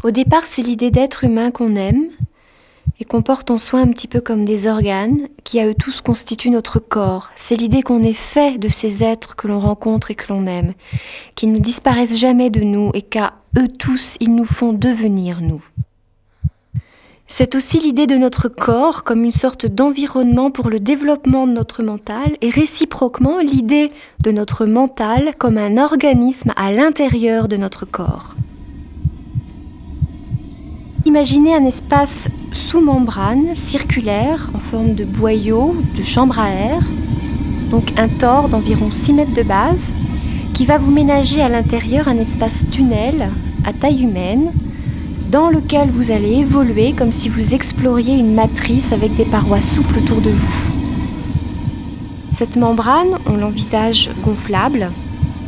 Au départ, c'est l'idée d'être humain qu'on aime et qu'on porte en soi un petit peu comme des organes qui à eux tous constituent notre corps. C'est l'idée qu'on est fait de ces êtres que l'on rencontre et que l'on aime, qu'ils ne disparaissent jamais de nous et qu'à eux tous, ils nous font devenir nous. C'est aussi l'idée de notre corps comme une sorte d'environnement pour le développement de notre mental et réciproquement l'idée de notre mental comme un organisme à l'intérieur de notre corps. Imaginez un espace sous membrane, circulaire, en forme de boyau, de chambre à air, donc un tore d'environ 6 mètres de base, qui va vous ménager à l'intérieur un espace tunnel à taille humaine, dans lequel vous allez évoluer comme si vous exploriez une matrice avec des parois souples autour de vous. Cette membrane, on l'envisage gonflable,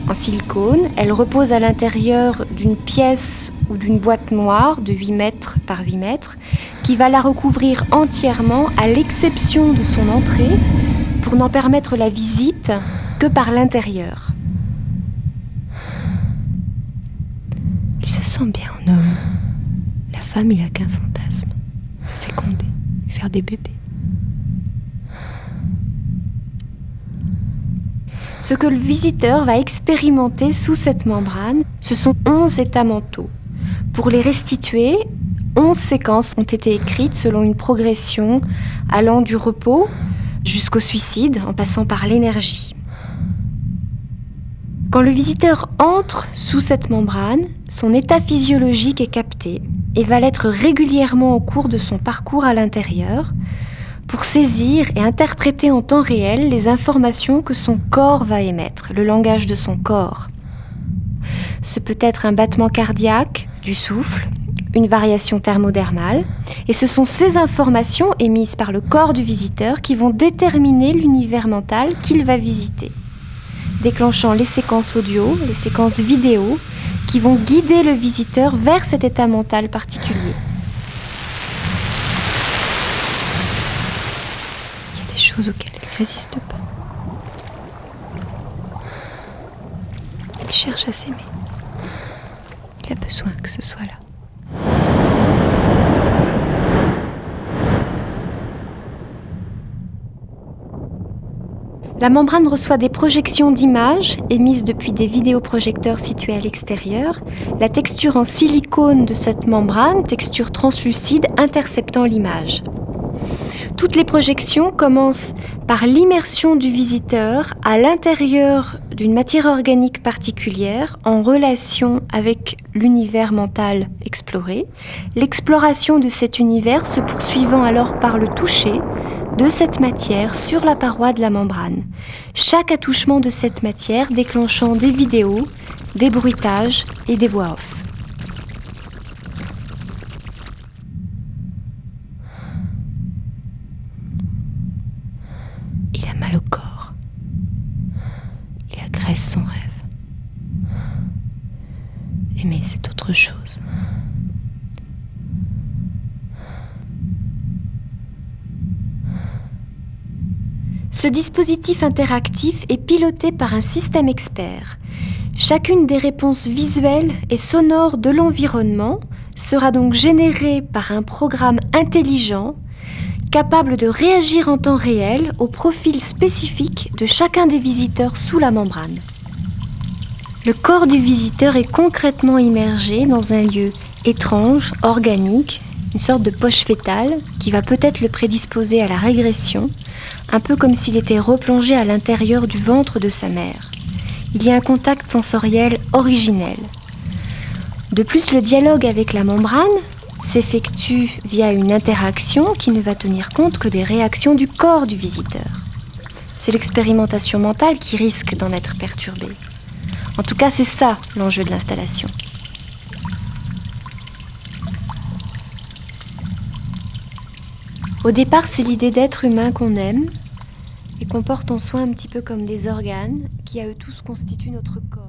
en silicone. Elle repose à l'intérieur d'une pièce ou d'une boîte noire de 8 mètres par 8 mètres qui va la recouvrir entièrement à l'exception de son entrée pour n'en permettre la visite que par l'intérieur. Il se sent bien en homme. La femme, il n'a qu'un fantasme. Féconder, faire des bébés. Ce que le visiteur va expérimenter sous cette membrane, ce sont 11 états mentaux. Pour les restituer, 11 séquences ont été écrites selon une progression allant du repos jusqu'au suicide, en passant par l'énergie. Quand le visiteur entre sous cette membrane, son état physiologique est capté et va l'être régulièrement au cours de son parcours à l'intérieur pour saisir et interpréter en temps réel les informations que son corps va émettre, le langage de son corps. Ce peut être un battement cardiaque, du souffle, une variation thermodermale, et ce sont ces informations émises par le corps du visiteur qui vont déterminer l'univers mental qu'il va visiter, déclenchant les séquences audio, les séquences vidéo, qui vont guider le visiteur vers cet état mental particulier. Il y a des choses auxquelles il ne résiste pas. Il cherche à s'aimer. Il a besoin que ce soit là. La membrane reçoit des projections d'images émises depuis des vidéoprojecteurs situés à l'extérieur. La texture en silicone de cette membrane, texture translucide, interceptant l'image. Toutes les projections commencent par l'immersion du visiteur à l'intérieur d'une matière organique particulière en relation avec l'univers mental exploré. L'exploration de cet univers se poursuivant alors par le toucher de cette matière sur la paroi de la membrane. Chaque attouchement de cette matière déclenchant des vidéos, des bruitages et des voix off. Il a mal au corps. Il agresse son rêve. Aimer, c'est autre chose. Ce dispositif interactif est piloté par un système expert. Chacune des réponses visuelles et sonores de l'environnement sera donc générée par un programme intelligent capable de réagir en temps réel au profil spécifique de chacun des visiteurs sous la membrane. Le corps du visiteur est concrètement immergé dans un lieu étrange, organique, une sorte de poche fétale qui va peut-être le prédisposer à la régression, un peu comme s'il était replongé à l'intérieur du ventre de sa mère. Il y a un contact sensoriel originel. De plus, le dialogue avec la membrane s'effectue via une interaction qui ne va tenir compte que des réactions du corps du visiteur. C'est l'expérimentation mentale qui risque d'en être perturbée. En tout cas, c'est ça l'enjeu de l'installation. Au départ, c'est l'idée d'être humain qu'on aime et qu'on porte en soi un petit peu comme des organes qui à eux tous constituent notre corps.